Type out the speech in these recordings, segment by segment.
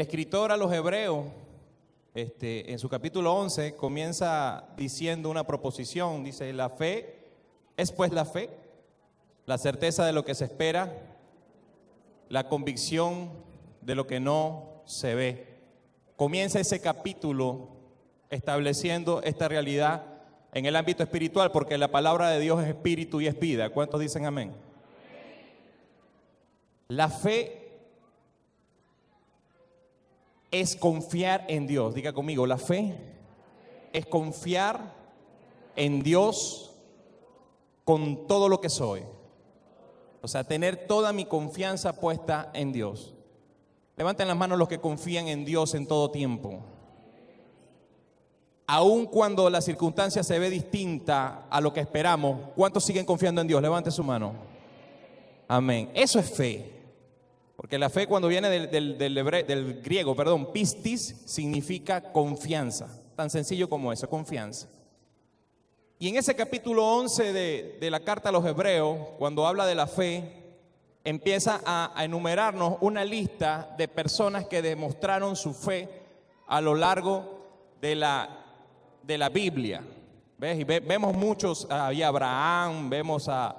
El escritor a los Hebreos, en su capítulo 11, comienza diciendo una proposición. Dice: la fe es pues la fe, la certeza de lo que se espera, la convicción de lo que no se ve. Comienza ese capítulo estableciendo esta realidad en el ámbito espiritual, porque la palabra de Dios es espíritu y es vida. ¿Cuántos dicen amén? La fe es confiar en Dios. Diga conmigo, la fe es confiar en Dios con todo lo que soy. O sea, tener toda mi confianza puesta en Dios. Levanten las manos los que confían en Dios en todo tiempo. Aun cuando la circunstancia se ve distinta a lo que esperamos, ¿cuántos siguen confiando en Dios? Levante su mano. Amén. Eso es fe. Porque la fe, cuando viene del griego, pistis, significa confianza. Tan sencillo como eso, confianza. Y en ese capítulo 11 de la carta a los Hebreos, cuando habla de la fe, empieza a enumerarnos una lista de personas que demostraron su fe a lo largo de la Biblia. ¿Ves? Y vemos muchos, ahí Abraham, vemos a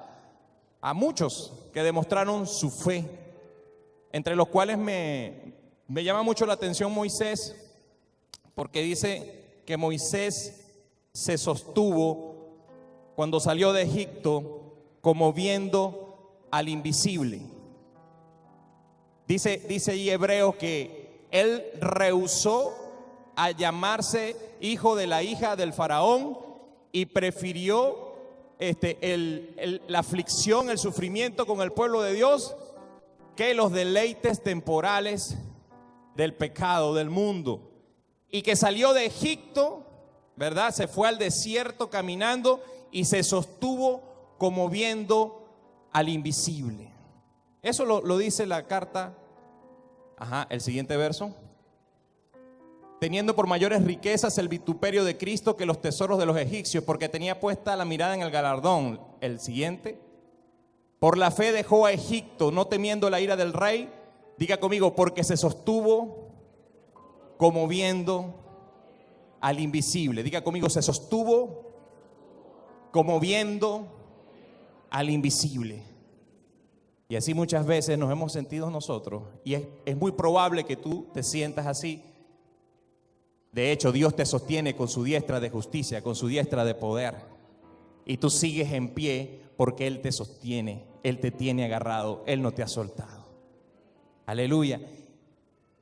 muchos que demostraron su fe. Entre los cuales me llama mucho la atención Moisés, porque dice que Moisés se sostuvo cuando salió de Egipto como viendo al invisible. Dice ahí Hebreos que él rehusó a llamarse hijo de la hija del faraón y prefirió la aflicción, el sufrimiento con el pueblo de Dios, que los deleites temporales del pecado, del mundo. Y que salió de Egipto, ¿verdad? Se fue al desierto caminando y se sostuvo como viendo al invisible. Eso lo dice la carta. El siguiente verso. Teniendo por mayores riquezas el vituperio de Cristo que los tesoros de los egipcios, porque tenía puesta la mirada en el galardón. El siguiente. Por la fe dejó a Egipto, no temiendo la ira del rey. Diga conmigo, porque se sostuvo como viendo al invisible. Diga conmigo, se sostuvo como viendo al invisible. Y así muchas veces nos hemos sentido nosotros. Y es muy probable que tú te sientas así. De hecho, Dios te sostiene con su diestra de justicia, con su diestra de poder. Y tú sigues en pie porque Él te sostiene, Él te tiene agarrado, Él no te ha soltado. Aleluya.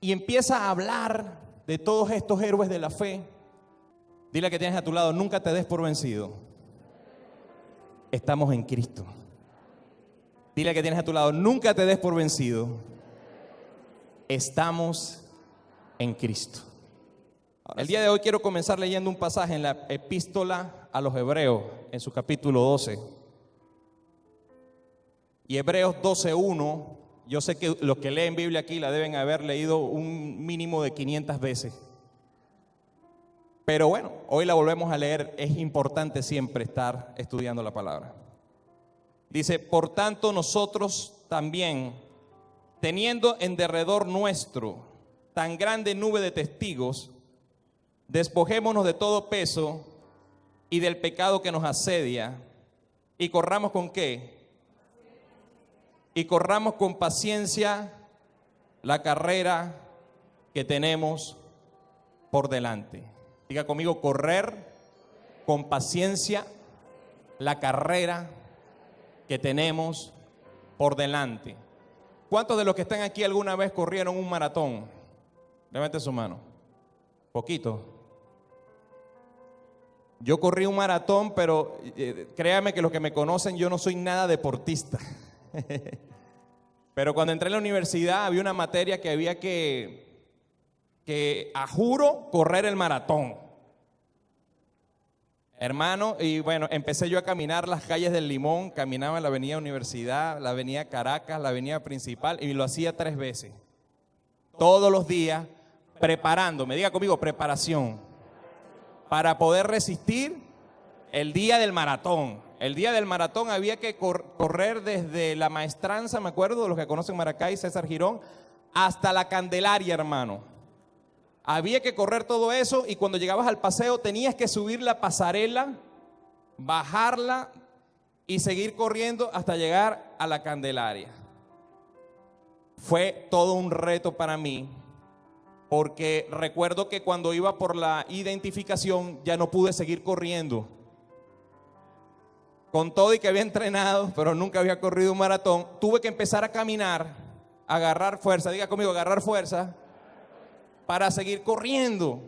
Y empieza a hablar de todos estos héroes de la fe. Dile a que tienes a tu lado, nunca te des por vencido. Estamos en Cristo. Dile a que tienes a tu lado, nunca te des por vencido. Estamos en Cristo. El día de hoy quiero comenzar leyendo un pasaje en la epístola a los Hebreos, en su capítulo 12. Y Hebreos 12:1, yo sé que los que leen Biblia aquí la deben haber leído un mínimo de 500 veces. Pero bueno, hoy la volvemos a leer. Es importante siempre estar estudiando la palabra. Dice: por tanto nosotros también, teniendo en derredor nuestro tan grande nube de testigos, despojémonos de todo peso y del pecado que nos asedia, y corramos ¿con qué? Y corramos con paciencia la carrera que tenemos por delante. Diga conmigo, correr con paciencia la carrera que tenemos por delante. ¿Cuántos de los que están aquí alguna vez corrieron un maratón? Levante su mano. Poquito. Yo corrí un maratón, pero créame que los que me conocen, yo no soy nada deportista. Pero cuando entré en la universidad había una materia que había que a juro correr el maratón, hermano. Y bueno, empecé yo a caminar las calles del Limón. Caminaba en la avenida Universidad, la avenida Caracas, la avenida Principal, y lo hacía 3 veces todos los días, preparándome. Diga conmigo, preparación, para poder resistir el día del maratón. El día del maratón había que correr desde la Maestranza, me acuerdo, de los que conocen Maracay, César Girón, hasta la Candelaria, hermano. Había que correr todo eso y cuando llegabas al paseo tenías que subir la pasarela, bajarla y seguir corriendo hasta llegar a la Candelaria. Fue todo un reto para mí, porque recuerdo que cuando iba por la identificación ya no pude seguir corriendo. Con todo y que había entrenado, pero nunca había corrido un maratón, tuve que empezar a caminar, agarrar fuerza, diga conmigo, agarrar fuerza, para seguir corriendo.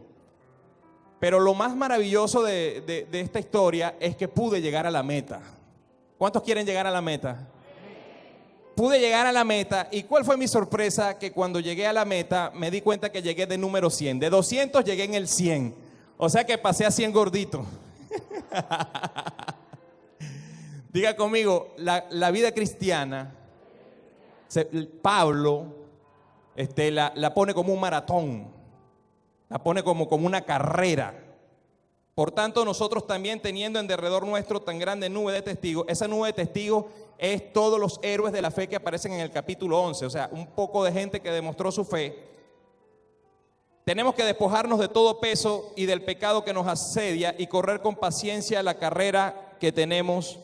Pero lo más maravilloso de esta historia es que pude llegar a la meta. ¿Cuántos quieren llegar a la meta? Pude llegar a la meta. ¿Y cuál fue mi sorpresa? Que cuando llegué a la meta me di cuenta que llegué de número 100. De 200 llegué en el 100. O sea que pasé a 100 gordito. Diga conmigo, la vida cristiana, Pablo la pone como un maratón, la pone como una carrera. Por tanto, nosotros también teniendo en derredor nuestro tan grande nube de testigos, esa nube de testigos es todos los héroes de la fe que aparecen en el capítulo 11, o sea, un poco de gente que demostró su fe. Tenemos que despojarnos de todo peso y del pecado que nos asedia y correr con paciencia la carrera que tenemos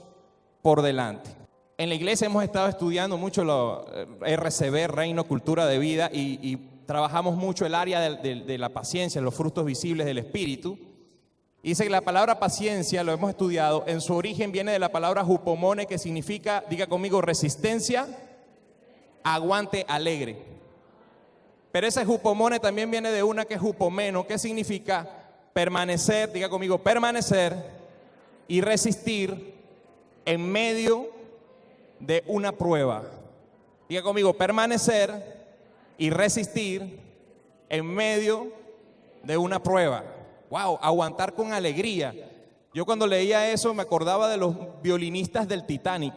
por delante. En la iglesia hemos estado estudiando mucho lo RCB, Reino, Cultura de Vida, y trabajamos mucho el área de la paciencia, los frutos visibles del Espíritu. Y dice que la palabra paciencia, lo hemos estudiado, en su origen viene de la palabra hupomone, que significa, diga conmigo, resistencia, aguante, alegre. Pero ese hupomone también viene de una que es hupomeno, que significa permanecer, diga conmigo, permanecer y resistir en medio de una prueba. Diga conmigo, permanecer y resistir en medio de una prueba. Wow, aguantar con alegría. Yo cuando leía eso me acordaba de los violinistas del Titanic.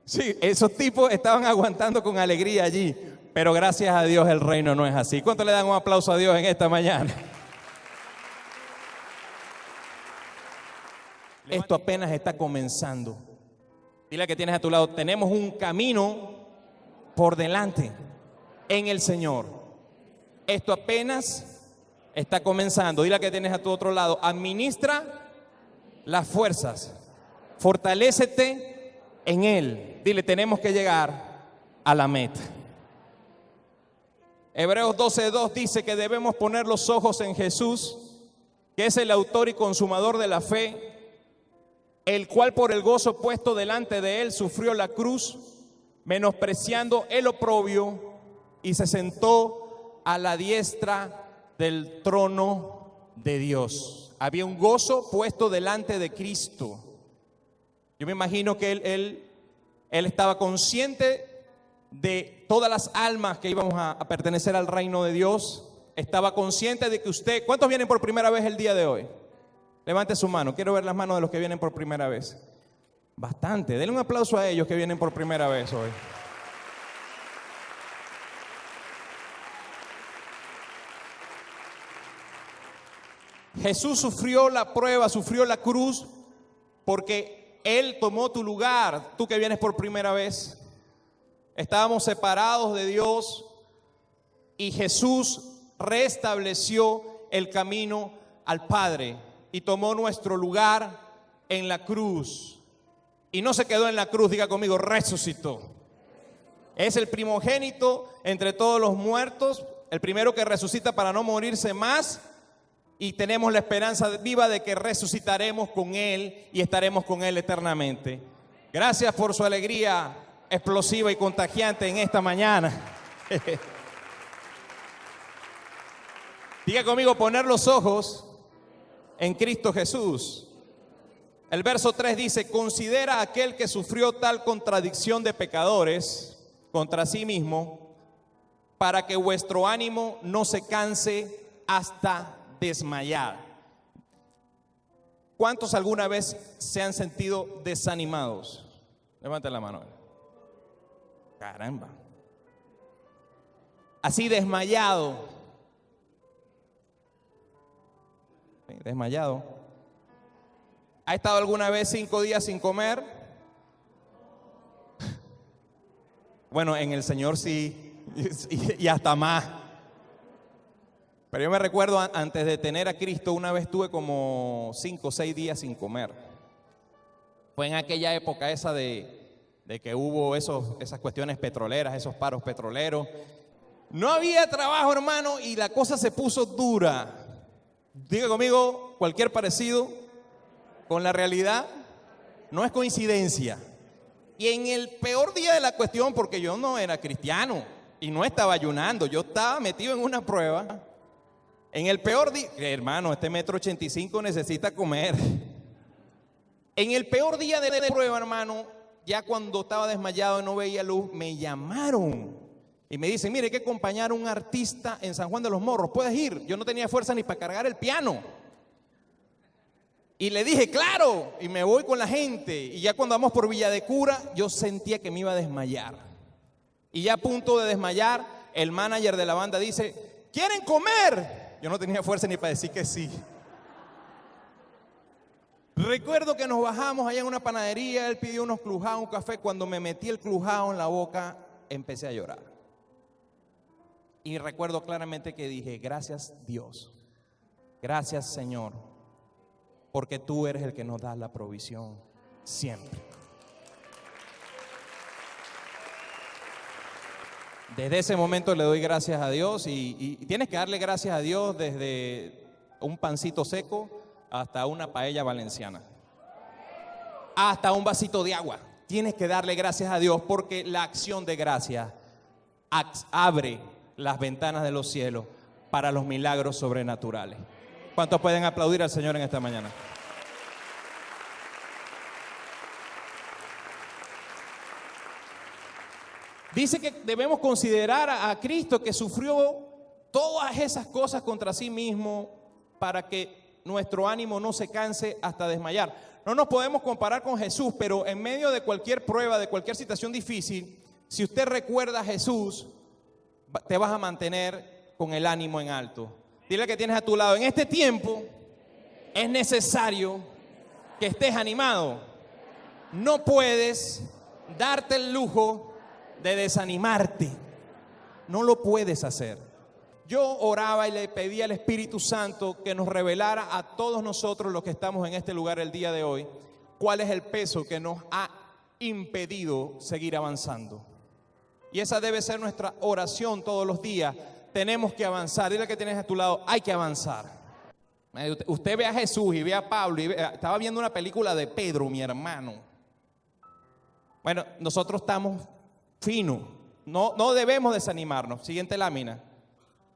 Sí, esos tipos estaban aguantando con alegría allí, pero gracias a Dios el reino no es así. ¿Cuánto le dan un aplauso a Dios en esta mañana? Esto apenas está comenzando. Dile que tienes a tu lado, tenemos un camino por delante en el Señor. Esto apenas está comenzando. Dile que tienes a tu otro lado, administra las fuerzas, fortalécete en Él. Dile, tenemos que llegar a la meta. Hebreos 12:2 dice que debemos poner los ojos en Jesús, que es el autor y consumador de la fe, el cual por el gozo puesto delante de él sufrió la cruz, menospreciando el oprobio, y se sentó a la diestra del trono de Dios. Había un gozo puesto delante de Cristo. Yo me imagino que él estaba consciente de todas las almas que íbamos a pertenecer al reino de Dios. Estaba consciente de que usted, ¿cuántos vienen por primera vez el día de hoy? Levante su mano, quiero ver las manos de los que vienen por primera vez. Bastante, denle un aplauso a ellos que vienen por primera vez hoy. Jesús sufrió la prueba, sufrió la cruz, porque Él tomó tu lugar. Tú que vienes por primera vez, estábamos separados de Dios y Jesús restableció el camino al Padre y tomó nuestro lugar en la cruz. Y no se quedó en la cruz, diga conmigo, resucitó. Es el primogénito entre todos los muertos, el primero que resucita para no morirse más. Y tenemos la esperanza viva de que resucitaremos con Él y estaremos con Él eternamente. Gracias por su alegría explosiva y contagiante en esta mañana. Diga conmigo, poner los ojos en Cristo Jesús. El verso 3 dice, considera a aquel que sufrió tal contradicción de pecadores contra sí mismo, para que vuestro ánimo no se canse hasta desmayar. ¿Cuántos alguna vez se han sentido desanimados? Levanten la mano. Caramba. Así desmayado. Desmayado. ¿Ha estado alguna vez 5 días sin comer? Bueno, en el Señor sí. y hasta más. Pero yo me recuerdo antes de tener a Cristo, una vez tuve como 5 o 6 días sin comer. Fue en aquella época esa de que hubo esas cuestiones petroleras, esos paros petroleros. No había trabajo, hermano, y la cosa se puso dura. Diga conmigo, cualquier parecido con la realidad no es coincidencia. Y en el peor día de la cuestión, porque yo no era cristiano y no estaba ayunando, yo estaba metido en una prueba. En el peor día, hermano, este 1,85 m necesita comer. En el peor día de la prueba, hermano, ya cuando estaba desmayado y no veía luz, me llamaron y me dicen, mire, hay que acompañar a un artista en San Juan de los Morros, ¿puedes ir? Yo no tenía fuerza ni para cargar el piano. Y le dije, claro, y me voy con la gente. Y ya cuando vamos por Villa de Cura, yo sentía que me iba a desmayar. Y ya a punto de desmayar, el manager de la banda dice, ¿quieren comer? Yo no tenía fuerza ni para decir que sí. Recuerdo que nos bajamos allá en una panadería, él pidió unos clujados, un café. Cuando me metí el clujado en la boca, empecé a llorar. Y recuerdo claramente que dije, gracias Dios, gracias Señor, porque tú eres el que nos da la provisión siempre. Desde ese momento le doy gracias a Dios y tienes que darle gracias a Dios desde un pancito seco hasta una paella valenciana, hasta un vasito de agua. Tienes que darle gracias a Dios porque la acción de gracias abre las ventanas de los cielos para los milagros sobrenaturales. ¿Cuántos pueden aplaudir al Señor en esta mañana? Dice que debemos considerar a Cristo que sufrió todas esas cosas contra sí mismo para que nuestro ánimo no se canse hasta desmayar. No nos podemos comparar con Jesús, pero en medio de cualquier prueba, de cualquier situación difícil, si usted recuerda a Jesús, te vas a mantener con el ánimo en alto. Dile que tienes a tu lado, en este tiempo es necesario que estés animado. No puedes darte el lujo de desanimarte. No lo puedes hacer. Yo oraba y le pedía al Espíritu Santo que nos revelara a todos nosotros los que estamos en este lugar el día de hoy, cuál es el peso que nos ha impedido seguir avanzando. Y esa debe ser nuestra oración todos los días. Tenemos que avanzar. Dile que tienes a tu lado, hay que avanzar. Usted ve a Jesús y ve a Pablo. Estaba viendo una película de Pedro, mi hermano. Bueno, nosotros estamos finos. No debemos desanimarnos. Siguiente lámina.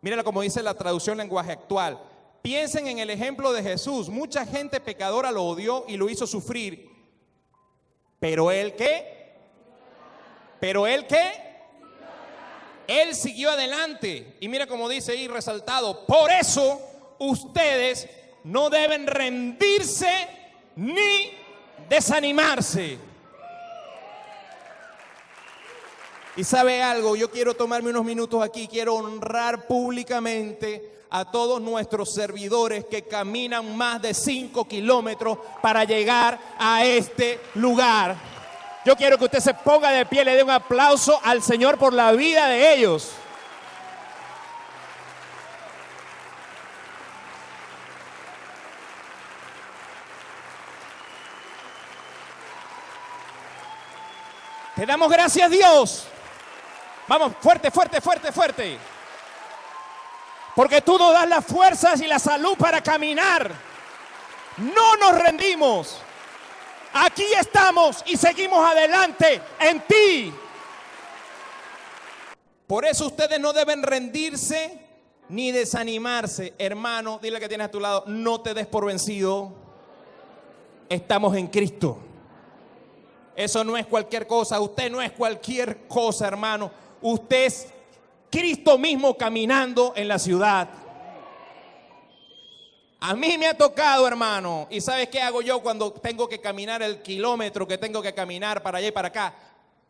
Mírala como dice la traducción lenguaje actual. Piensen en el ejemplo de Jesús. Mucha gente pecadora lo odió y lo hizo sufrir. ¿Pero él qué? ¿Pero él qué? Él siguió adelante. Y mira como dice ahí resaltado. Por eso ustedes no deben rendirse ni desanimarse. Y sabe algo, yo quiero tomarme unos minutos aquí, quiero honrar públicamente a todos nuestros servidores que caminan más de 5 kilómetros para llegar a este lugar. Yo quiero que usted se ponga de pie, le dé un aplauso al Señor por la vida de ellos. Te damos gracias, Dios. Vamos, fuerte, fuerte, fuerte, fuerte. Porque tú nos das las fuerzas y la salud para caminar. No nos rendimos. Aquí estamos y seguimos adelante en ti. Por eso ustedes no deben rendirse ni desanimarse. Hermano, dile que tienes a tu lado, no te des por vencido. Estamos en Cristo. Eso no es cualquier cosa. Usted no es cualquier cosa, hermano. Usted es Cristo mismo caminando en la ciudad. A mí me ha tocado, hermano. ¿Y sabes qué hago yo cuando tengo que caminar el kilómetro que tengo que caminar para allá y para acá?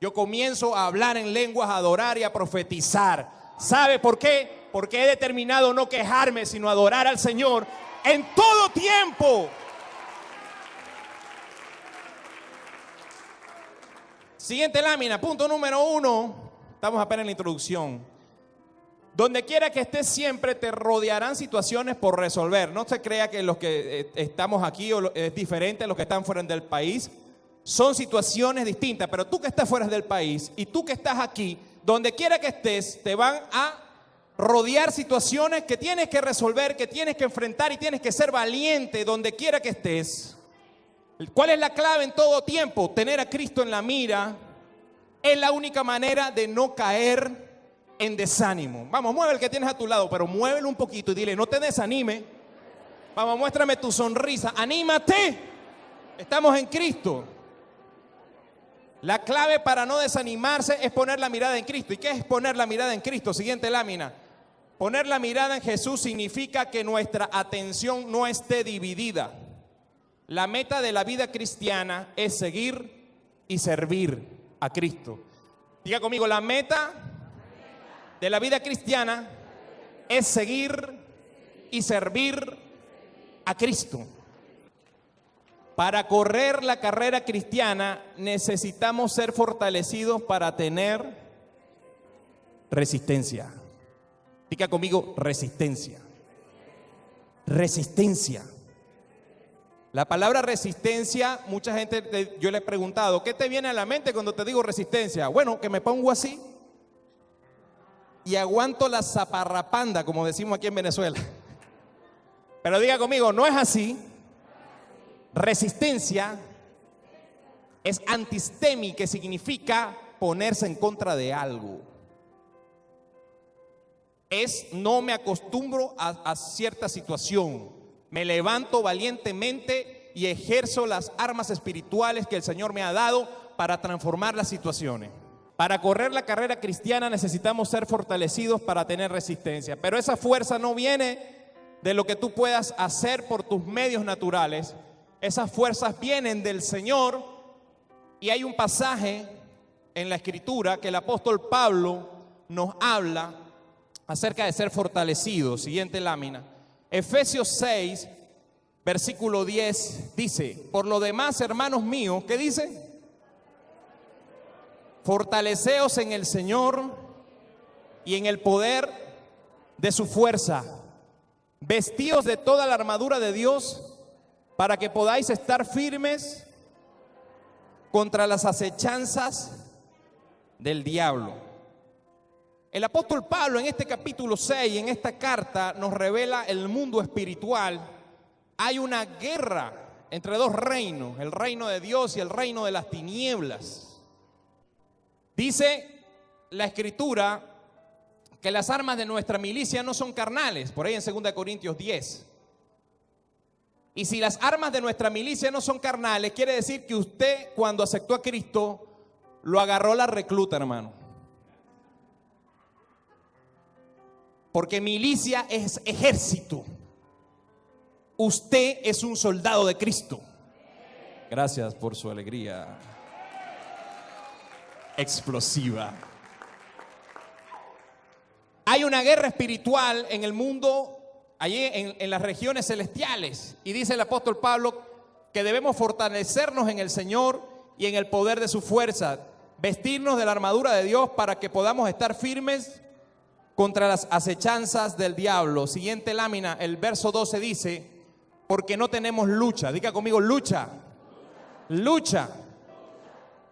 Yo comienzo a hablar en lenguas, a adorar y a profetizar. ¿Sabe por qué? Porque he determinado no quejarme, sino adorar al Señor en todo tiempo. Siguiente lámina, punto número 1. Estamos apenas en la introducción. Donde quiera que estés siempre te rodearán situaciones por resolver. No se crea que los que estamos aquí es diferente a los que están fuera del país. Son situaciones distintas, pero tú que estás fuera del país y tú que estás aquí, donde quiera que estés, te van a rodear situaciones que tienes que resolver, que tienes que enfrentar y tienes que ser valiente donde quiera que estés. ¿Cuál es la clave en todo tiempo? Tener a Cristo en la mira es la única manera de no caer en desánimo. Vamos, mueve el que tienes a tu lado, pero muévelo un poquito y dile, no te desanime. Vamos, muéstrame tu sonrisa, anímate. Estamos en Cristo. La clave para no desanimarse es poner la mirada en Cristo. ¿Y qué es poner la mirada en Cristo? Siguiente lámina. Poner la mirada en Jesús significa que nuestra atención no esté dividida. La meta de la vida cristiana es seguir y servir a Cristo. Diga conmigo, la meta de la vida cristiana es seguir y servir a Cristo. Para correr la carrera cristiana necesitamos ser fortalecidos para tener resistencia. Diga conmigo, resistencia. Resistencia. La palabra resistencia, mucha gente, yo le he preguntado, ¿qué te viene a la mente cuando te digo resistencia? Bueno, que me pongo así y aguanto la zaparrapanda, como decimos aquí en Venezuela. Pero diga conmigo, no es así. Resistencia es antistemi, que significa ponerse en contra de algo. Es no me acostumbro a cierta situación. Me levanto valientemente y ejerzo las armas espirituales que el Señor me ha dado para transformar las situaciones. Para correr la carrera cristiana necesitamos ser fortalecidos para tener resistencia. Pero esa fuerza no viene de lo que tú puedas hacer por tus medios naturales. Esas fuerzas vienen del Señor. Y hay un pasaje en la Escritura que el apóstol Pablo nos habla acerca de ser fortalecidos. Siguiente lámina. Efesios 6, versículo 10 dice, por lo demás, hermanos míos, ¿qué dice? Fortaleceos en el Señor y en el poder de su fuerza. Vestíos de toda la armadura de Dios para que podáis estar firmes contra las acechanzas del diablo. El apóstol Pablo en este capítulo 6, en esta carta, nos revela el mundo espiritual. Hay una guerra entre dos reinos, el reino de Dios y el reino de las tinieblas. Dice la Escritura que las armas de nuestra milicia no son carnales, por ahí en 2 Corintios 10. Y si las armas de nuestra milicia no son carnales, quiere decir que usted, cuando aceptó a Cristo, lo agarró la recluta, hermano. Porque milicia es ejército. Usted es un soldado de Cristo. Gracias por su alegría explosiva. Hay una guerra espiritual en el mundo, allí en las regiones celestiales. Y dice el apóstol Pablo que debemos fortalecernos en el Señor y en el poder de su fuerza. Vestirnos de la armadura de Dios para que podamos estar firmes contra las acechanzas del diablo. Siguiente lámina, el verso 12 dice, porque no tenemos lucha. Diga conmigo, lucha. Lucha.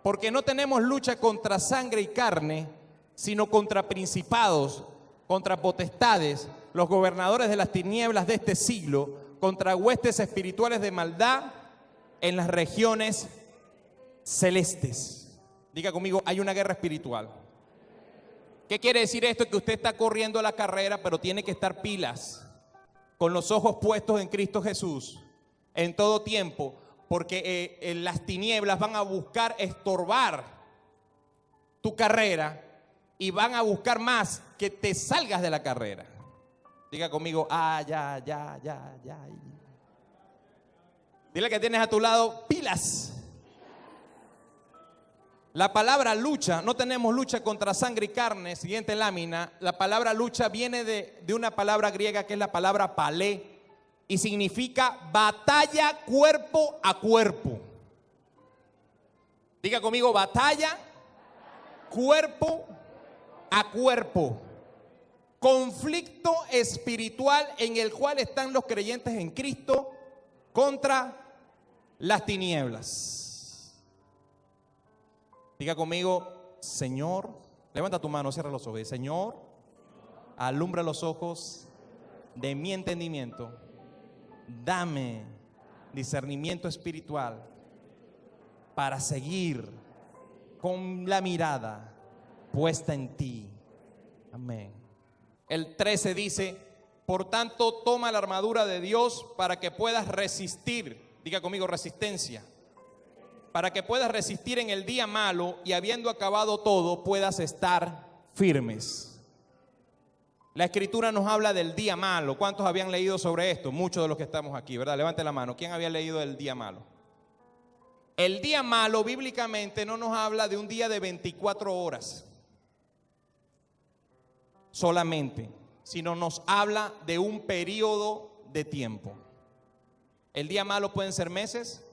Porque no tenemos lucha contra sangre y carne, sino contra principados, contra potestades, los gobernadores de las tinieblas de este siglo, contra huestes espirituales de maldad en las regiones celestes. Diga conmigo, hay una guerra espiritual. ¿Qué quiere decir esto? Que usted está corriendo la carrera, pero tiene que estar pilas, con los ojos puestos en Cristo Jesús, en todo tiempo, porque las tinieblas van a buscar estorbar tu carrera y van a buscar más que te salgas de la carrera. Diga conmigo, ya. Dile que tienes a tu lado, pilas. La palabra lucha, no tenemos lucha contra sangre y carne. Siguiente lámina, la palabra lucha viene de una palabra griega que es la palabra palé y significa batalla cuerpo a cuerpo. Diga conmigo, batalla cuerpo a cuerpo, conflicto espiritual en el cual están los creyentes en Cristo contra las tinieblas. Diga conmigo, Señor, levanta tu mano, cierra los ojos. Señor, alumbra los ojos de mi entendimiento. Dame discernimiento espiritual para seguir con la mirada puesta en ti. Amén. El 13 dice, por tanto, toma la armadura de Dios para que puedas resistir. Diga conmigo, resistencia. Para que puedas resistir en el día malo y habiendo acabado todo, puedas estar firmes. La Escritura nos habla del día malo. ¿Cuántos habían leído sobre esto? Muchos de los que estamos aquí, ¿verdad? Levante la mano. ¿Quién había leído del día malo? El día malo bíblicamente no nos habla de un día de 24 horas solamente, sino nos habla de un periodo de tiempo. El día malo pueden ser meses,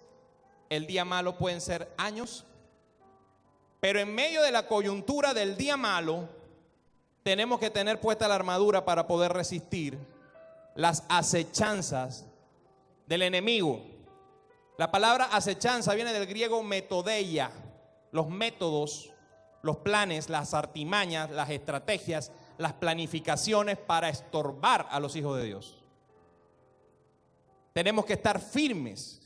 el día malo pueden ser años, pero en medio de la coyuntura del día malo tenemos que tener puesta la armadura para poder resistir las acechanzas del enemigo. La palabra acechanza viene del griego metodeia, los métodos, los planes, las artimañas, las estrategias, las planificaciones para estorbar a los hijos de Dios. Tenemos que estar firmes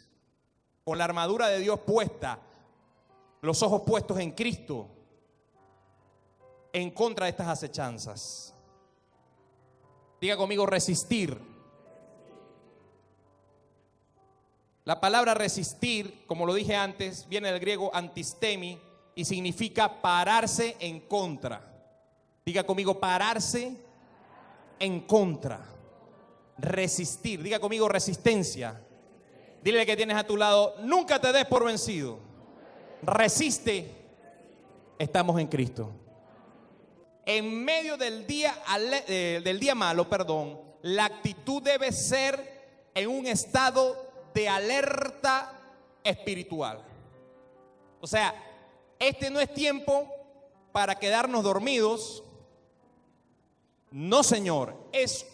con la armadura de Dios puesta, los ojos puestos en Cristo, en contra de estas acechanzas. Diga conmigo, resistir. La palabra resistir, como lo dije antes, viene del griego antistemi y significa pararse en contra. Diga conmigo, pararse en contra. Resistir. Diga conmigo, resistencia. Dile que tienes a tu lado, nunca te des por vencido. Resiste. Estamos en Cristo. En medio del día malo, la actitud debe ser en un estado de alerta espiritual. O sea, este no es tiempo para quedarnos dormidos. No, Señor, es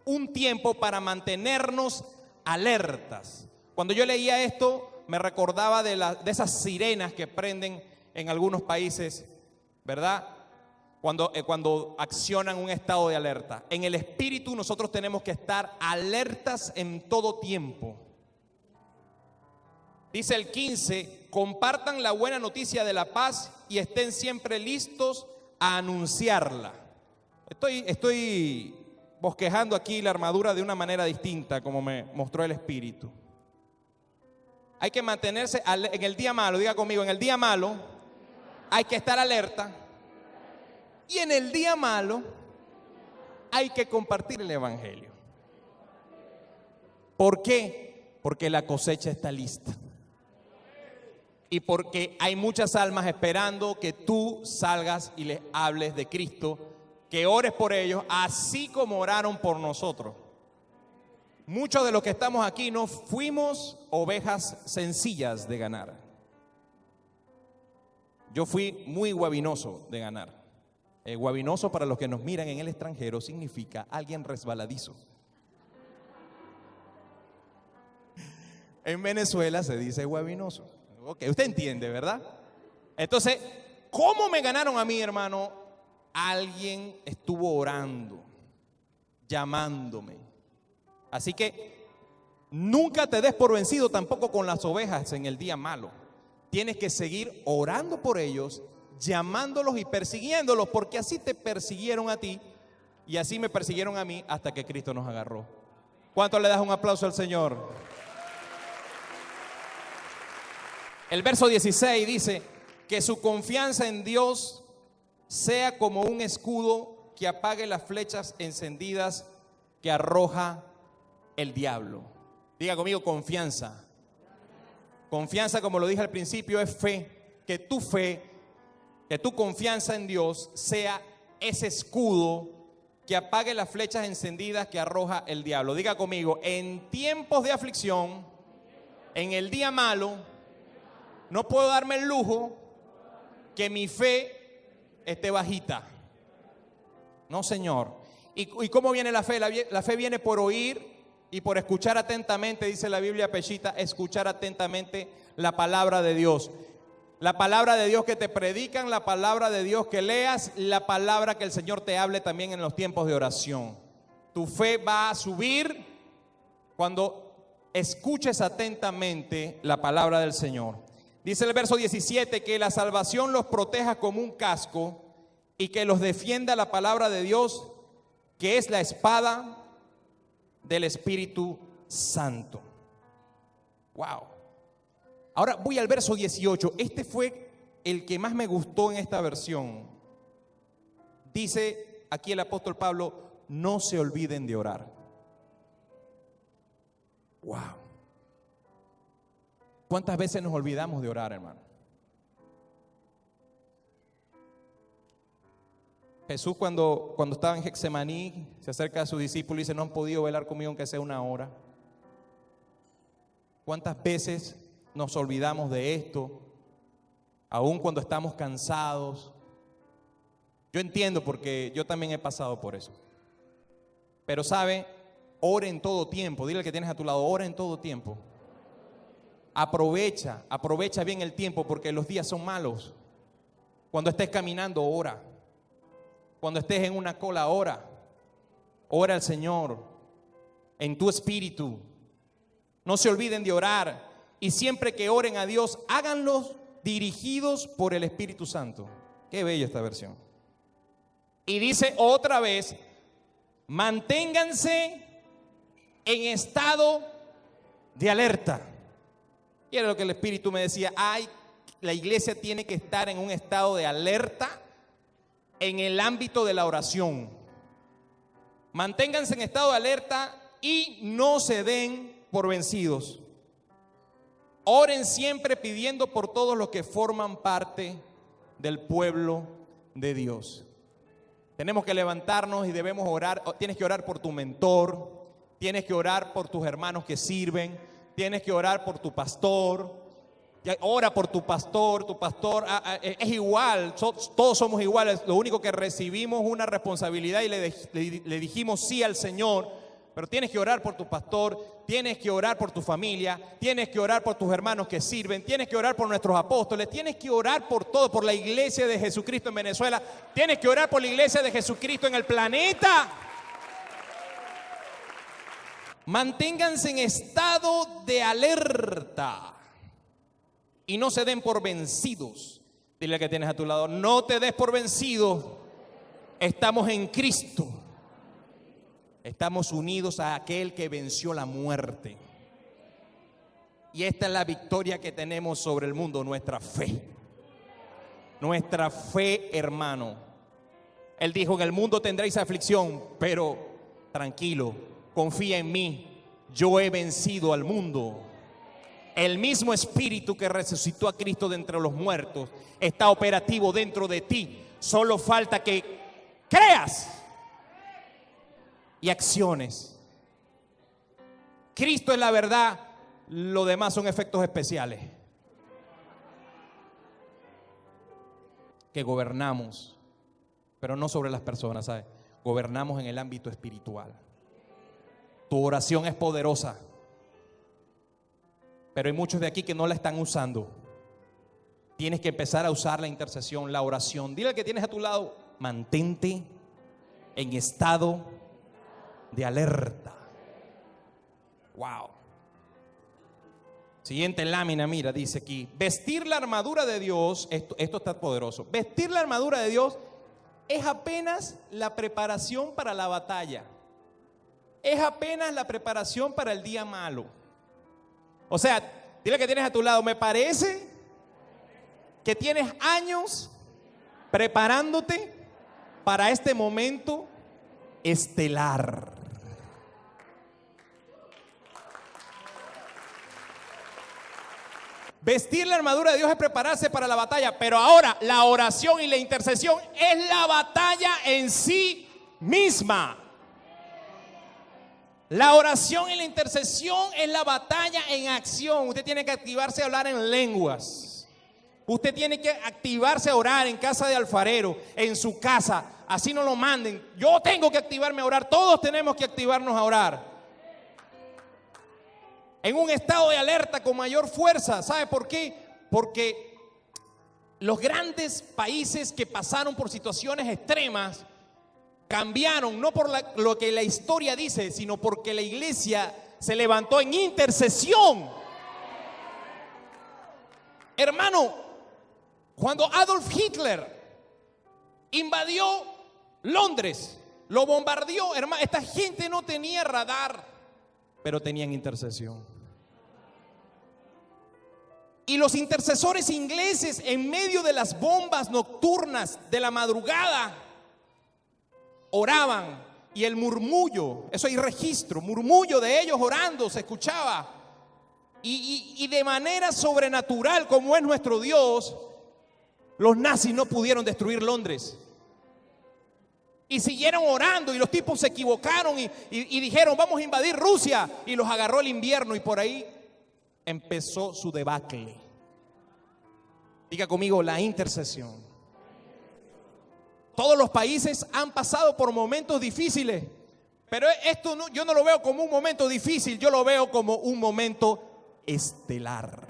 un tiempo para mantenernos alertas. Cuando yo leía esto, me recordaba de esas sirenas que prenden en algunos países, ¿verdad? Cuando accionan un estado de alerta. En el espíritu nosotros tenemos que estar alertas en todo tiempo. Dice el 15, compartan la buena noticia de la paz y estén siempre listos a anunciarla. Estoy bosquejando aquí la armadura de una manera distinta, como me mostró el Espíritu. Hay que mantenerse en el día malo, diga conmigo, en el día malo hay que estar alerta. Y en el día malo hay que compartir el Evangelio. ¿Por qué? Porque la cosecha está lista. Y porque hay muchas almas esperando que tú salgas y les hables de Cristo, que ores por ellos, así como oraron por nosotros. Muchos de los que estamos aquí no fuimos ovejas sencillas de ganar. Yo fui muy guabinoso de ganar. Guabinoso, para los que nos miran en el extranjero, significa alguien resbaladizo. En Venezuela se dice guabinoso. Ok, usted entiende, ¿verdad? Entonces, ¿cómo me ganaron a mí, hermano? Alguien estuvo orando, llamándome. Así que nunca te des por vencido tampoco con las ovejas en el día malo. Tienes que seguir orando por ellos, llamándolos y persiguiéndolos, porque así te persiguieron a ti y así me persiguieron a mí hasta que Cristo nos agarró. ¿Cuánto le das un aplauso al Señor? El verso 16 dice que su confianza en Dios sea como un escudo que apague las flechas encendidas que arroja el diablo. Diga conmigo, confianza. Confianza, como lo dije al principio, es fe. Que tu confianza en Dios sea ese escudo que apague las flechas encendidas que arroja el diablo. Diga conmigo, en tiempos de aflicción, en el día malo, no puedo darme el lujo que mi fe esté bajita. No, Señor. ¿Y cómo viene la fe? La fe viene por oír y por escuchar atentamente, dice la Biblia Peshita, escuchar atentamente la palabra de Dios. La palabra de Dios que te predican, la palabra de Dios que leas, la palabra que el Señor te hable también en los tiempos de oración. Tu fe va a subir cuando escuches atentamente la palabra del Señor. Dice el verso 17 que la salvación los proteja como un casco y que los defienda la palabra de Dios, que es la espada del Espíritu Santo. Wow. Ahora voy al verso 18. Este fue el que más me gustó en esta versión. Dice aquí el apóstol Pablo: no se olviden de orar. Wow. ¿Cuántas veces nos olvidamos de orar, hermano? Jesús cuando estaba en Getsemaní se acerca a sus discípulos y dice: no han podido velar conmigo aunque sea una hora. ¿Cuántas veces nos olvidamos de esto? Aún cuando estamos cansados. Yo entiendo, porque yo también he pasado por eso. Pero sabe, ora en todo tiempo. Dile al que tienes a tu lado: ora en todo tiempo. Aprovecha bien el tiempo, porque los días son malos. Cuando estés caminando, ora. Cuando estés en una cola, ora. Ora al Señor en tu espíritu. No se olviden de orar. Y siempre que oren a Dios, háganlos dirigidos por el Espíritu Santo. Qué bella esta versión. Y dice otra vez: manténganse en estado de alerta. Y era lo que el Espíritu me decía: la iglesia tiene que estar en un estado de alerta en el ámbito de la oración. Manténganse en estado de alerta y no se den por vencidos. Oren siempre pidiendo por todos los que forman parte del pueblo de Dios. Tenemos que levantarnos y debemos orar. Tienes que orar por tu mentor, tienes que orar por tus hermanos que sirven, tienes que orar por tu pastor. Ora por tu pastor es igual, todos somos iguales. Lo único que recibimos una responsabilidad y le dijimos sí al Señor. Pero tienes que orar por tu pastor, tienes que orar por tu familia, tienes que orar por tus hermanos que sirven, tienes que orar por nuestros apóstoles, tienes que orar por todo, por la iglesia de Jesucristo en Venezuela, tienes que orar por la iglesia de Jesucristo en el planeta. Manténganse en estado de alerta y no se den por vencidos. Dile al que tienes a tu lado: no te des por vencido. Estamos en Cristo. Estamos unidos a aquel que venció la muerte. Y esta es la victoria que tenemos sobre el mundo: nuestra fe. Nuestra fe, hermano. Él dijo: en el mundo tendréis aflicción, pero tranquilo, confía en mí. Yo he vencido al mundo. El mismo Espíritu que resucitó a Cristo de entre los muertos está operativo dentro de ti. Solo falta que creas y acciones. Cristo es la verdad, lo demás son efectos especiales. Que gobernamos, pero no sobre las personas, ¿sabes? Gobernamos en el ámbito espiritual. Tu oración es poderosa, pero hay muchos de aquí que no la están usando. Tienes que empezar a usar la intercesión, la oración. Dile al que tienes a tu lado: mantente en estado de alerta. Wow. Siguiente lámina, mira, dice aquí: vestir la armadura de Dios. Esto está poderoso. Vestir la armadura de Dios es apenas la preparación para la batalla. Es apenas la preparación para el día malo. O sea, dile que tienes a tu lado: me parece que tienes años preparándote para este momento estelar. Vestir la armadura de Dios es prepararse para la batalla, pero ahora la oración y la intercesión es la batalla en sí misma. La oración y la intercesión es la batalla en acción. Usted tiene que activarse a hablar en lenguas. Usted tiene que activarse a orar en casa de alfarero, en su casa, así no lo manden. Yo tengo que activarme a orar. Todos tenemos que activarnos a orar. En un estado de alerta con mayor fuerza. ¿Sabe por qué? Porque los grandes países que pasaron por situaciones extremas cambiaron, no por lo que la historia dice, sino porque la iglesia se levantó en intercesión. Hermano, cuando Adolf Hitler invadió Londres, lo bombardeó, hermano, esta gente no tenía radar, pero tenían intercesión. Y los intercesores ingleses, en medio de las bombas nocturnas de la madrugada, oraban. Y el murmullo, eso hay registro, murmullo de ellos orando se escuchaba. Y de manera sobrenatural, como es nuestro Dios, los nazis no pudieron destruir Londres. Y siguieron orando, y los tipos se equivocaron y dijeron, vamos a invadir Rusia. Y los agarró el invierno, y por ahí empezó su debacle. Diga conmigo, la intercesión. Todos los países han pasado por momentos difíciles, pero esto no, yo no lo veo como un momento difícil, yo lo veo como un momento estelar.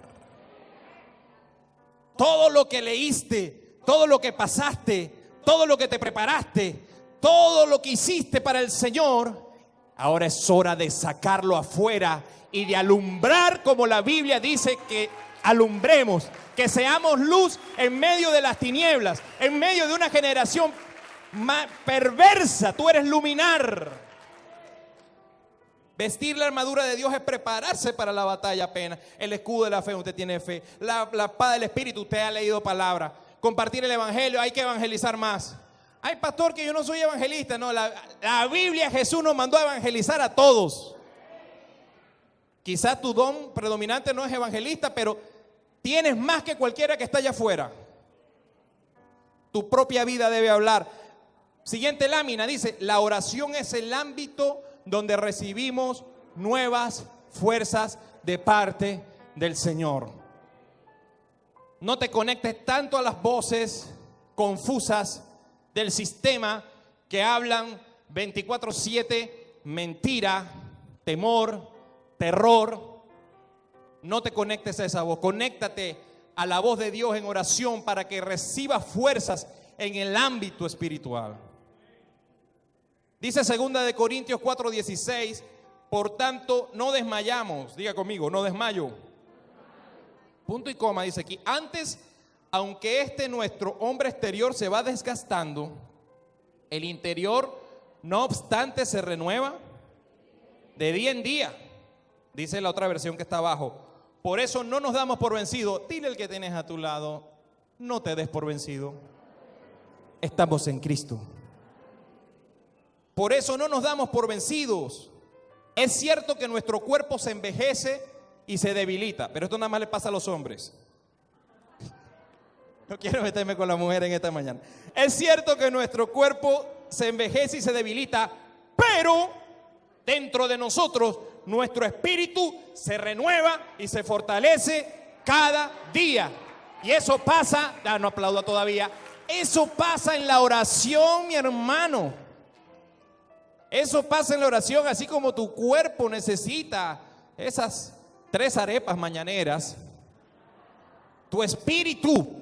Todo lo que leíste, todo lo que pasaste, todo lo que te preparaste, todo lo que hiciste para el Señor, ahora es hora de sacarlo afuera y de alumbrar, como la Biblia dice que alumbremos, que seamos luz en medio de las tinieblas, en medio de una generación perversa. Tú eres luminar. Vestir la armadura de Dios es prepararse para la batalla apenas. El escudo de la fe, usted tiene fe. La espada del Espíritu, usted ha leído palabra. Compartir el evangelio, hay que evangelizar más. Ay, pastor, que yo no soy evangelista. No, la Biblia, Jesús nos mandó a evangelizar a todos. Quizás tu don predominante no es evangelista, pero tienes más que cualquiera que está allá afuera. Tu propia vida debe hablar. Siguiente lámina dice, la oración es el ámbito donde recibimos nuevas fuerzas de parte del Señor. No te conectes tanto a las voces confusas del sistema que hablan 24/7, mentira, temor, terror. No te conectes a esa voz, conéctate a la voz de Dios en oración para que recibas fuerzas en el ámbito espiritual. Dice 2 Corintios 4:16, por tanto no desmayamos, diga conmigo, no desmayo. Punto y coma dice aquí, antes, aunque nuestro hombre exterior se va desgastando, el interior no obstante se renueva de día en día. Dice la otra versión que está abajo. Por eso no nos damos por vencido. Dile al que tienes a tu lado, no te des por vencido. Estamos en Cristo. Por eso no nos damos por vencidos. Es cierto que nuestro cuerpo se envejece y se debilita, pero esto nada más le pasa a los hombres. No quiero meterme con la mujer en esta mañana. Es cierto que nuestro cuerpo se envejece y se debilita, pero dentro de nosotros nuestro espíritu se renueva y se fortalece cada día. Y eso pasa, no aplaudo todavía, eso pasa en la oración, mi hermano. Eso pasa en la oración, así como tu cuerpo necesita esas 3 arepas mañaneras. Tu espíritu,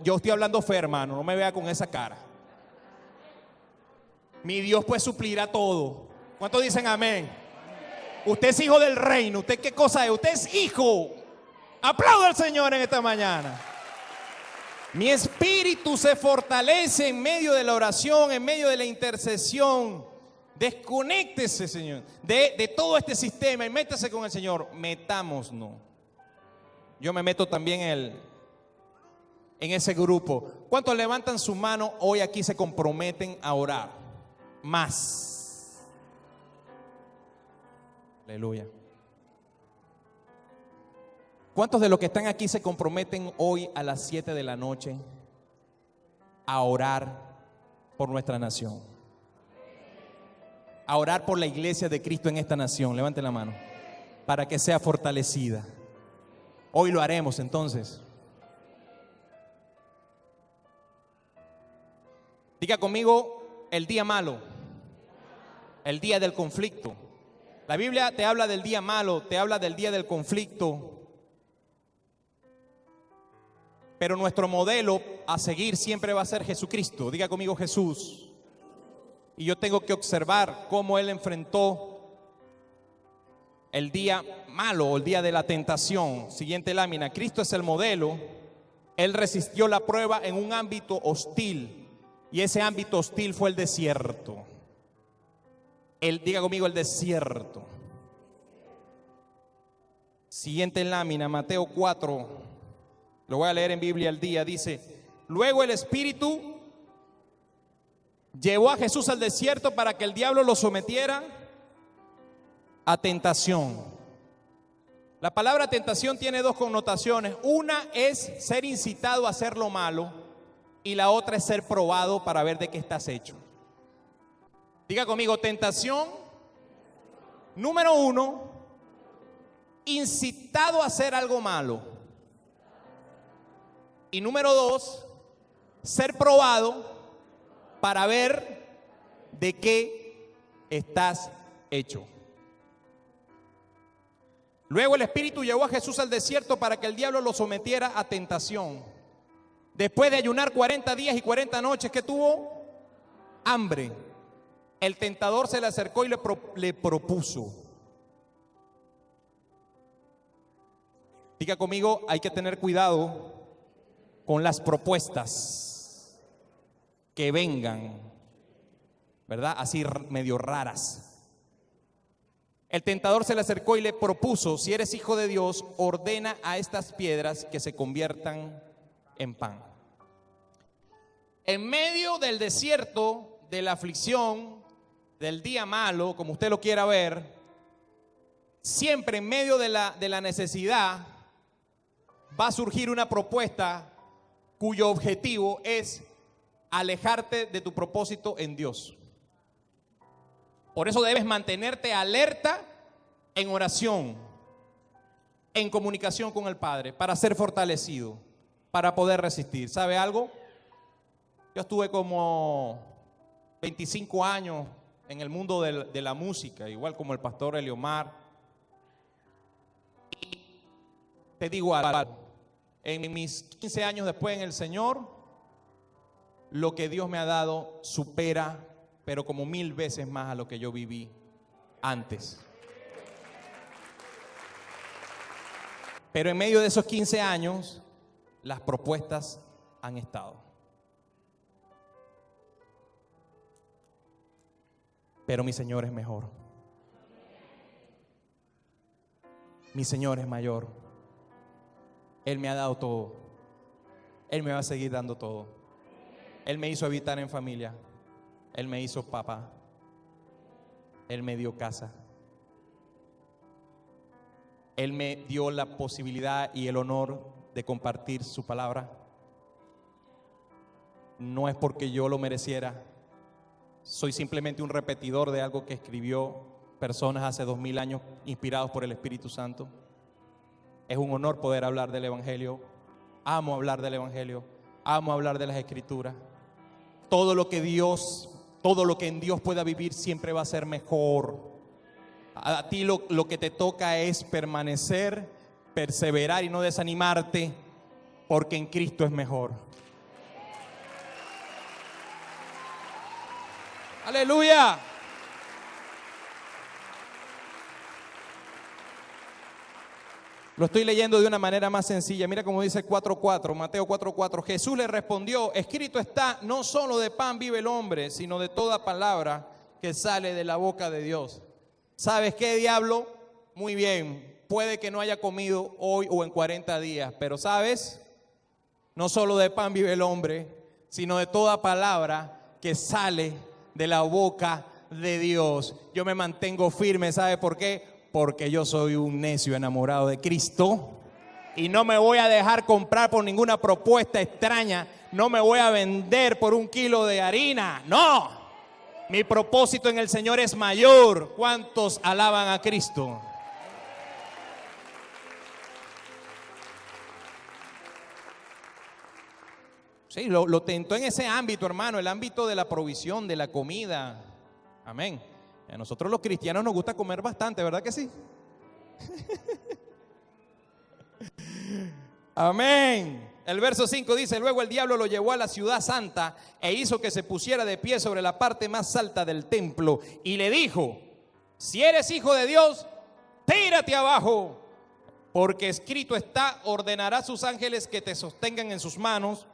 yo estoy hablando fe, hermano, no me vea con esa cara. Mi Dios pues suplirá todo. ¿Cuántos dicen amén? Usted es hijo del reino. ¿Usted qué cosa es? Usted es hijo. Aplauda al Señor en esta mañana. Mi espíritu se fortalece en medio de la oración, en medio de la intercesión. Desconéctese, Señor, de todo este sistema y métase con el Señor. Metámonos. Yo me meto también en ese grupo. ¿Cuántos levantan su mano hoy aquí se comprometen a orar? Más. Aleluya. ¿Cuántos de los que están aquí se comprometen hoy a las 7 de la noche a orar por nuestra nación? A orar por la iglesia de Cristo en esta nación. Levanten la mano. Para que sea fortalecida. Hoy lo haremos entonces. Diga conmigo, el día malo, el día del conflicto. La Biblia te habla del día malo, te habla del día del conflicto. Pero nuestro modelo a seguir siempre va a ser Jesucristo. Diga conmigo, Jesús. Y yo tengo que observar cómo Él enfrentó el día malo, el día de la tentación. Siguiente lámina. Cristo es el modelo. Él resistió la prueba en un ámbito hostil. Y ese ámbito hostil fue el desierto. Diga conmigo, el desierto. Siguiente lámina, Mateo 4. Lo voy a leer en Biblia al día. Dice: luego el Espíritu llevó a Jesús al desierto para que el diablo lo sometiera a tentación. La palabra tentación tiene dos connotaciones. Una es ser incitado a hacer lo malo y la otra es ser probado para ver de qué estás hecho. Diga conmigo, tentación. Número uno, incitado a hacer algo malo. Y número dos, ser probado para ver de qué estás hecho. Luego el Espíritu llevó a Jesús al desierto para que el diablo lo sometiera a tentación. Después de ayunar 40 días y 40 noches, ¿qué tuvo? Hambre. El tentador se le acercó y le propuso. Diga conmigo, hay que tener cuidado con las propuestas que vengan, ¿verdad? Así medio raras. El tentador se le acercó y le propuso: si eres hijo de Dios, ordena a estas piedras que se conviertan en pan. En medio del desierto, de la aflicción, del día malo, como usted lo quiera ver, siempre en medio de la necesidad va a surgir una propuesta cuyo objetivo es alejarte de tu propósito en Dios. Por eso debes mantenerte alerta en oración, en comunicación con el Padre, para ser fortalecido, para poder resistir. ¿Sabe algo? Yo estuve como 25 años en el mundo de la música, igual como el pastor Eliomar. Y te digo algo, en mis 15 años después en el Señor, lo que Dios me ha dado supera, pero como 1000 veces más a lo que yo viví antes. Pero en medio de esos 15 años, las propuestas han estado. Pero mi Señor es mejor. Mi Señor es mayor. Él me ha dado todo. Él me va a seguir dando todo. Él me hizo habitar en familia. Él me hizo papá. Él me dio casa. Él me dio la posibilidad y el honor de compartir su palabra. No es porque yo lo mereciera. Soy simplemente un repetidor de algo que escribió personas hace 2000 años inspirados por el Espíritu Santo. Es un honor poder hablar del Evangelio. Amo hablar del Evangelio. Amo hablar de las Escrituras. Todo lo que en Dios pueda vivir siempre va a ser mejor. A ti lo que te toca es permanecer, perseverar y no desanimarte, porque en Cristo es mejor. ¡Aleluya! Lo estoy leyendo de una manera más sencilla. Mira cómo dice 4:4, Mateo 4:4. Jesús le respondió: escrito está, no solo de pan vive el hombre, sino de toda palabra que sale de la boca de Dios. ¿Sabes qué, diablo? Muy bien, puede que no haya comido hoy o en 40 días, pero ¿sabes? No solo de pan vive el hombre, sino de toda palabra que sale de la boca de Dios. Yo me mantengo firme, ¿sabe por qué? Porque yo soy un necio enamorado de Cristo y no me voy a dejar comprar por ninguna propuesta extraña. No me voy a vender por 1 kilo de harina. No, mi propósito en el Señor es mayor. ¿Cuántos alaban a Cristo? Sí, lo tentó en ese ámbito, hermano, el ámbito de la provisión, de la comida. Amén. A nosotros los cristianos nos gusta comer bastante, ¿verdad que sí? Amén. El verso 5 dice: luego el diablo lo llevó a la ciudad santa e hizo que se pusiera de pie sobre la parte más alta del templo y le dijo: si eres hijo de Dios, tírate abajo, porque escrito está, ordenará a sus ángeles que te sostengan en sus manos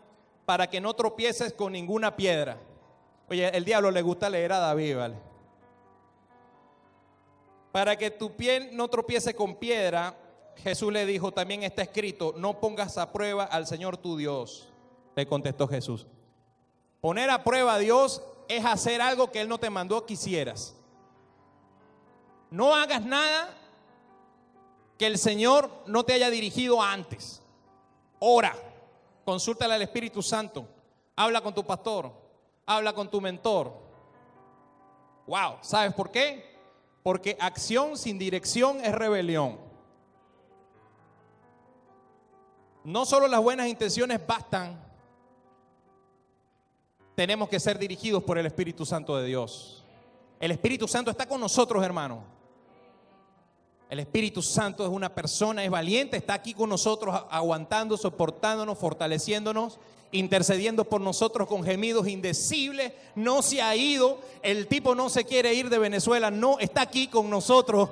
para que no tropieces con ninguna piedra. Oye, el diablo le gusta leer a David, ¿vale? Para que tu pie no tropiece con piedra, Jesús le dijo, también está escrito, no pongas a prueba al Señor tu Dios. Le contestó Jesús. Poner a prueba a Dios es hacer algo que Él no te mandó que hicieras. No hagas nada que el Señor no te haya dirigido antes. Ora, consúltale al Espíritu Santo, habla con tu pastor, habla con tu mentor. Wow, ¿sabes por qué? Porque acción sin dirección es rebelión. No solo las buenas intenciones bastan, tenemos que ser dirigidos por el Espíritu Santo de Dios. El Espíritu Santo está con nosotros, hermano. El Espíritu Santo es una persona, es valiente, está aquí con nosotros, aguantando, soportándonos, fortaleciéndonos, intercediendo por nosotros con gemidos indecibles. No se ha ido, el tipo no se quiere ir de Venezuela, no, está aquí con nosotros.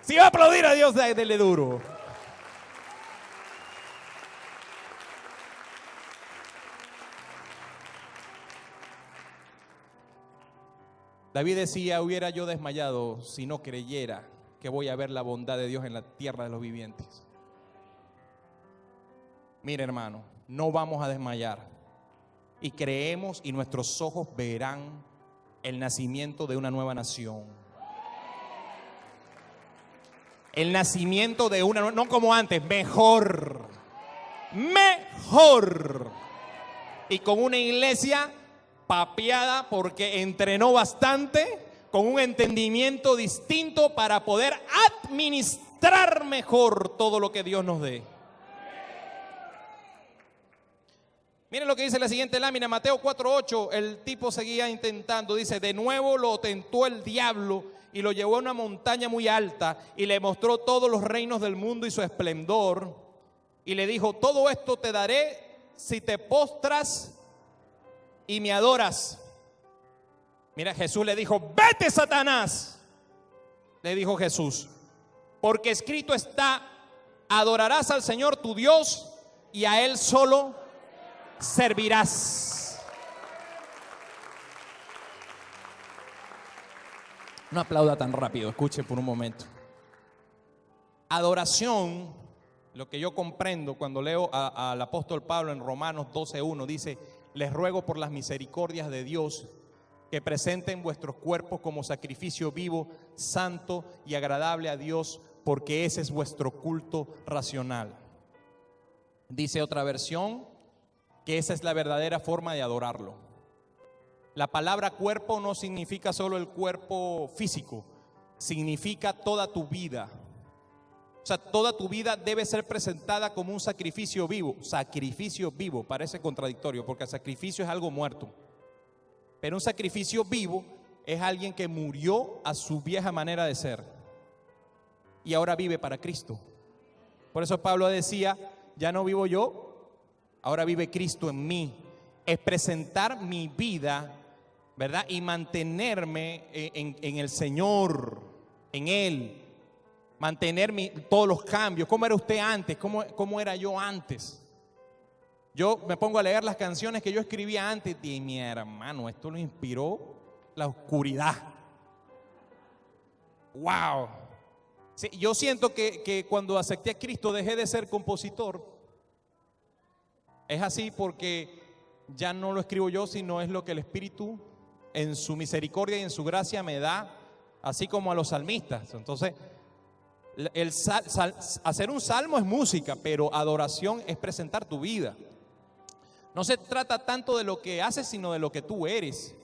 Si va a aplaudir a Dios, dele duro. David decía, hubiera yo desmayado si no creyera que voy a ver la bondad de Dios en la tierra de los vivientes. Mire, hermano, no vamos a desmayar. Y creemos y nuestros ojos verán el nacimiento de una nueva nación. El nacimiento de una, no como antes, mejor. Mejor. Y con una iglesia papeada porque entrenó bastante, con un entendimiento distinto para poder administrar mejor todo lo que Dios nos dé. Miren lo que dice la siguiente lámina, Mateo 4:8. El tipo seguía intentando, dice, de nuevo lo tentó el diablo y lo llevó a una montaña muy alta y le mostró todos los reinos del mundo y su esplendor y le dijo, todo esto te daré si te postras y me adoras. Mira, Jesús le dijo, vete, Satanás. Le dijo Jesús, porque escrito está, adorarás al Señor tu Dios y a Él solo servirás. No aplauda tan rápido, escuche por un momento. Adoración, lo que yo comprendo cuando leo al apóstol Pablo en Romanos 12:1, dice, les ruego por las misericordias de Dios que presenten vuestros cuerpos como sacrificio vivo, santo y agradable a Dios, porque ese es vuestro culto racional. Dice otra versión que esa es la verdadera forma de adorarlo. La palabra cuerpo no significa solo el cuerpo físico, significa toda tu vida. O sea, toda tu vida debe ser presentada como un sacrificio vivo. Sacrificio vivo, parece contradictorio porque el sacrificio es algo muerto. Pero un sacrificio vivo es alguien que murió a su vieja manera de ser y ahora vive para Cristo. Por eso Pablo decía, ya no vivo yo, ahora vive Cristo en mí. Es presentar mi vida, ¿verdad? Y mantenerme en el Señor, en Él. Mantener todos los cambios. ¿Cómo era usted antes? ¿Cómo era yo antes? Yo me pongo a leer las canciones que yo escribía antes y mi hermano, esto lo inspiró la oscuridad. ¡Wow! Sí, yo siento que cuando acepté a Cristo dejé de ser compositor. Es así porque ya no lo escribo yo, sino es lo que el Espíritu en su misericordia y en su gracia me da, así como a los salmistas. Entonces, hacer un salmo es música, pero adoración es presentar tu vida. No se trata tanto de lo que haces, sino de lo que tú eres.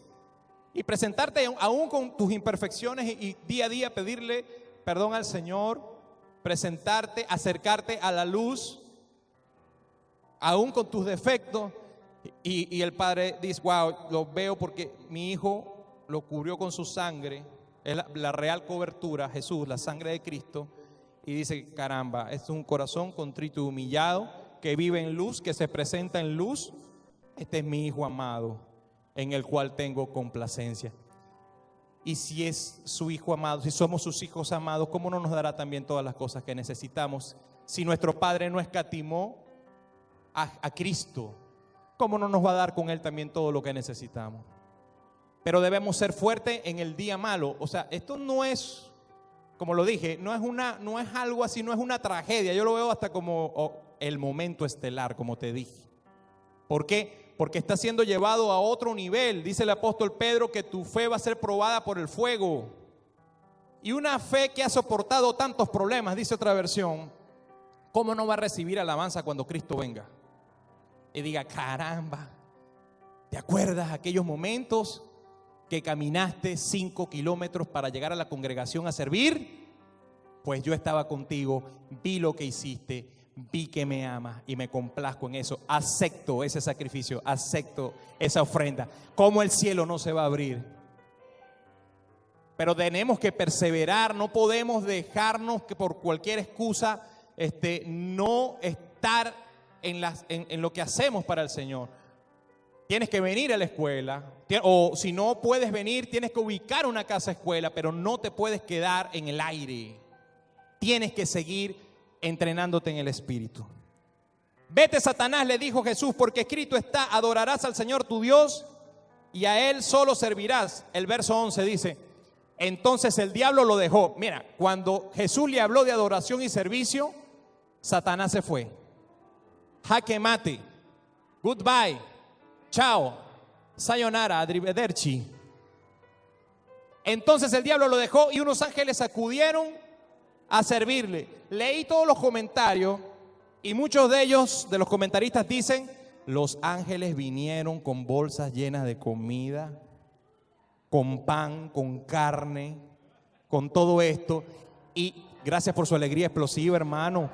Y presentarte aún con tus imperfecciones y día a día pedirle perdón al Señor, presentarte, acercarte a la luz aún con tus defectos. Y el padre dice, wow, lo veo porque mi hijo lo cubrió con su sangre, es la real cobertura, Jesús, la sangre de Cristo. Y dice, caramba, este es un corazón contrito y humillado, que vive en luz, que se presenta en luz. Este es mi hijo amado, en el cual tengo complacencia. Y si es su hijo amado, si somos sus hijos amados, ¿cómo no nos dará también todas las cosas que necesitamos? Si nuestro Padre no escatimó a Cristo, ¿cómo no nos va a dar con Él también todo lo que necesitamos? Pero debemos ser fuertes en el día malo. O sea, esto no es, como lo dije, no es algo así, no es una tragedia. Yo lo veo hasta como el momento estelar, como te dije. ¿Por qué? Porque está siendo llevado a otro nivel. Dice el apóstol Pedro que tu fe va a ser probada por el fuego. Y una fe que ha soportado tantos problemas, dice otra versión, ¿cómo no va a recibir alabanza cuando Cristo venga? Y diga, caramba, ¿te acuerdas aquellos momentos que caminaste 5 kilómetros para llegar a la congregación a servir? Pues yo estaba contigo, vi lo que hiciste, vi que me amas y me complazco en eso. Acepto ese sacrificio, acepto esa ofrenda. ¿Cómo el cielo no se va a abrir? Pero tenemos que perseverar, no podemos dejarnos que por cualquier excusa no estar en lo que hacemos para el Señor. Tienes que venir a la escuela, o si no puedes venir, tienes que ubicar una casa escuela, pero no te puedes quedar en el aire. Tienes que seguir entrenándote en el Espíritu. Vete, Satanás, le dijo Jesús, porque escrito está, adorarás al Señor tu Dios y a Él solo servirás. El verso 11 dice, entonces el diablo lo dejó. Mira, cuando Jesús le habló de adoración y servicio, Satanás se fue. Jaque mate, goodbye, chao, sayonara, arrivederci. Entonces el diablo lo dejó y unos ángeles acudieron a servirle. Leí todos los comentarios y muchos de ellos, de los comentaristas, dicen, los ángeles vinieron con bolsas llenas de comida, con pan, con carne, con todo esto. Y gracias por su alegría explosiva, hermano.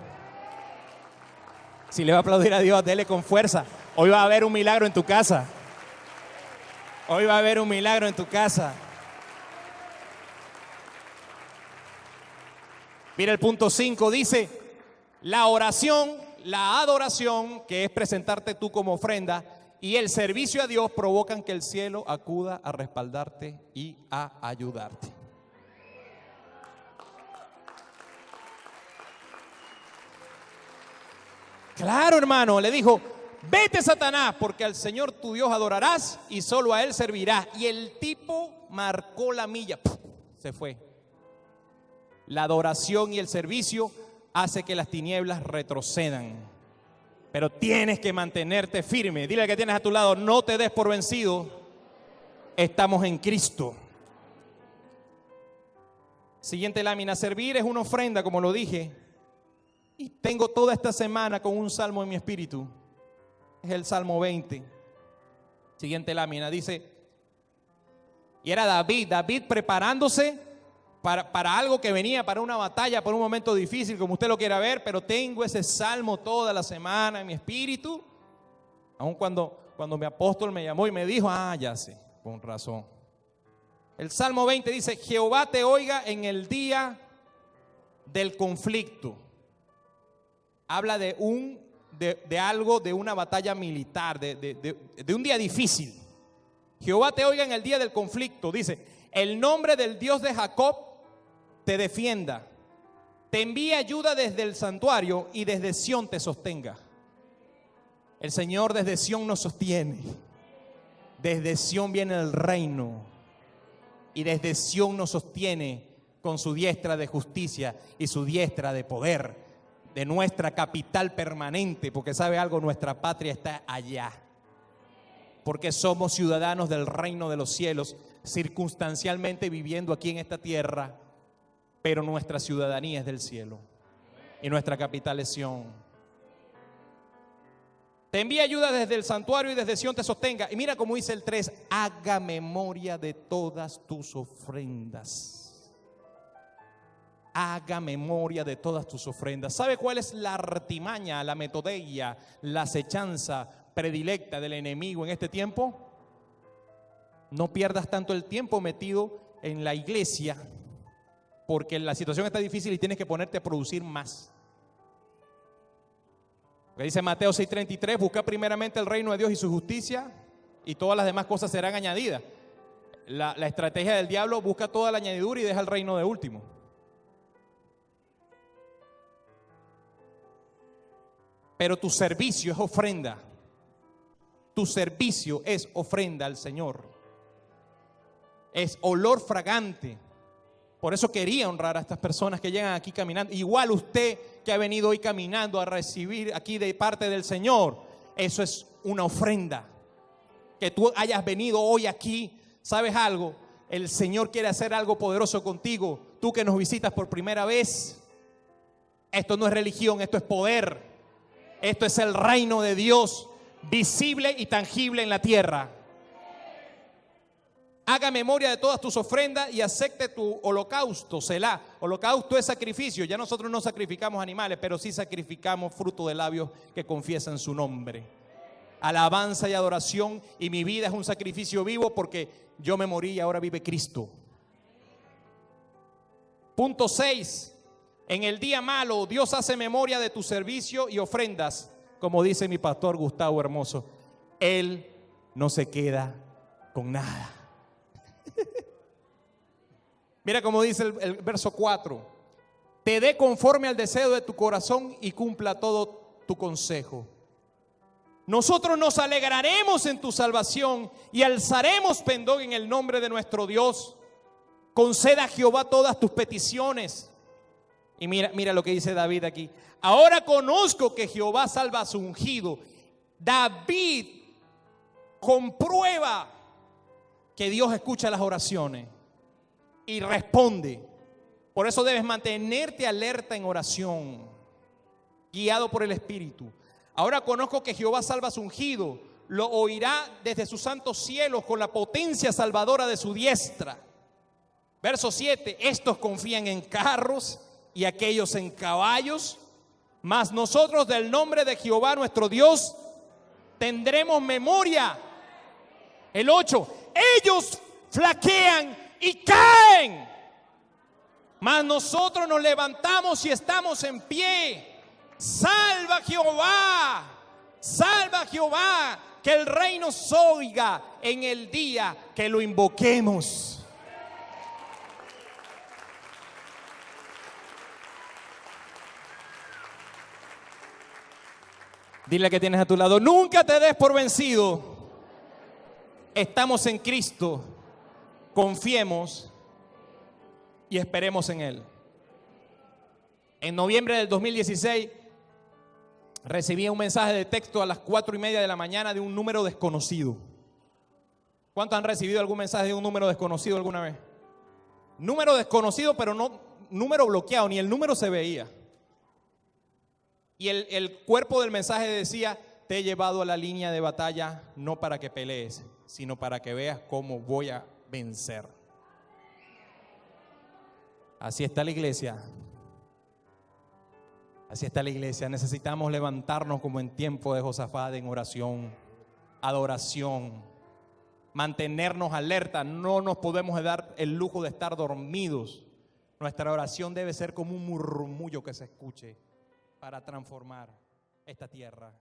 Si le va a aplaudir a Dios, dele con fuerza. Hoy va a haber un milagro en tu casa. Hoy va a haber un milagro en tu casa. Mira el punto 5, dice, la oración, la adoración, que es presentarte tú como ofrenda, y el servicio a Dios provocan que el cielo acuda a respaldarte y a ayudarte. Claro, hermano, le dijo, vete, Satanás, porque al Señor tu Dios adorarás y solo a Él servirás. Y el tipo marcó la milla, se fue. La adoración y el servicio hace que las tinieblas retrocedan. Pero tienes que mantenerte firme. Dile al que tienes a tu lado, no te des por vencido. Estamos en Cristo. Siguiente lámina, servir es una ofrenda, como lo dije. Y tengo toda esta semana con un salmo en mi espíritu. Es el Salmo 20. Siguiente lámina, dice, y era David preparándose para algo que venía, para una batalla, para un momento difícil, como usted lo quiera ver, pero tengo ese salmo toda la semana en mi espíritu. Aun cuando mi apóstol me llamó y me dijo, ya sé, con razón. El Salmo 20 dice, Jehová te oiga en el día del conflicto. Habla de algo, de una batalla militar, de un día difícil. Jehová te oiga en el día del conflicto. Dice, el nombre del Dios de Jacob te defienda. Te envíe ayuda desde el santuario y desde Sión te sostenga. El Señor desde Sión nos sostiene. Desde Sión viene el reino. Y desde Sión nos sostiene con su diestra de justicia y su diestra de poder. De nuestra capital permanente, porque sabe algo, nuestra patria está allá. Porque somos ciudadanos del reino de los cielos, circunstancialmente viviendo aquí en esta tierra, pero nuestra ciudadanía es del cielo y nuestra capital es Sión. Te envía ayuda desde el santuario y desde Sión te sostenga. Y mira cómo dice el 3, haga memoria de todas tus ofrendas. haga memoria de todas tus ofrendas. ¿Sabe cuál es la artimaña, la metodeia, la acechanza predilecta del enemigo en este tiempo? No pierdas tanto el tiempo metido en la iglesia, porque la situación está difícil y tienes que ponerte a producir más. Porque dice Mateo 6:33, busca primeramente el reino de Dios y su justicia, y todas las demás cosas serán añadidas. La estrategia del diablo: busca toda la añadidura y deja el reino de último. Pero tu servicio es ofrenda. Tu servicio es ofrenda al Señor. Es olor fragante. Por eso quería honrar a estas personas que llegan aquí caminando. Igual usted que ha venido hoy caminando a recibir aquí de parte del Señor, eso es una ofrenda. Que tú hayas venido hoy aquí, ¿sabes algo? El Señor quiere hacer algo poderoso contigo. Tú que nos visitas por primera vez, esto no es religión, esto es poder. Esto es el reino de Dios, visible y tangible en la tierra. Haga memoria de todas tus ofrendas y acepte tu holocausto, Selah. Holocausto es sacrificio. Ya nosotros no sacrificamos animales, pero sí sacrificamos fruto de labios que confiesan su nombre. Alabanza y adoración, y mi vida es un sacrificio vivo porque yo me morí y ahora vive Cristo. Punto 6. En el día malo, Dios hace memoria de tu servicio y ofrendas. Como dice mi pastor Gustavo Hermoso, Él no se queda con nada. Mira cómo dice el verso 4. Te dé conforme al deseo de tu corazón y cumpla todo tu consejo. Nosotros nos alegraremos en tu salvación y alzaremos pendón en el nombre de nuestro Dios. Conceda a Jehová todas tus peticiones. Y mira lo que dice David aquí. Ahora conozco que Jehová salva a su ungido. David comprueba que Dios escucha las oraciones y responde. Por eso debes mantenerte alerta en oración, guiado por el Espíritu. Ahora conozco que Jehová salva a su ungido. Lo oirá desde sus santos cielos con la potencia salvadora de su diestra. Verso 7. Estos confían en carros y aquellos en caballos, mas nosotros del nombre de Jehová nuestro Dios tendremos memoria. El 8, ellos flaquean y caen, mas nosotros nos levantamos y estamos en pie. Salva Jehová, que el rey nos oiga en el día que lo invoquemos. Dile que tienes a tu lado: nunca te des por vencido. Estamos en Cristo. Confiemos y esperemos en Él. En noviembre del 2016 recibí un mensaje de texto a las 4:30 de la mañana de un número desconocido. ¿Cuántos han recibido algún mensaje de un número desconocido alguna vez? Número desconocido, pero no número bloqueado, ni el número se veía. Y el cuerpo del mensaje decía: te he llevado a la línea de batalla no para que pelees, sino para que veas cómo voy a vencer. Así está la iglesia. Así está la iglesia. Necesitamos levantarnos como en tiempo de Josafat en oración, adoración, mantenernos alerta. No nos podemos dar el lujo de estar dormidos. Nuestra oración debe ser como un murmullo que se escuche para transformar esta tierra.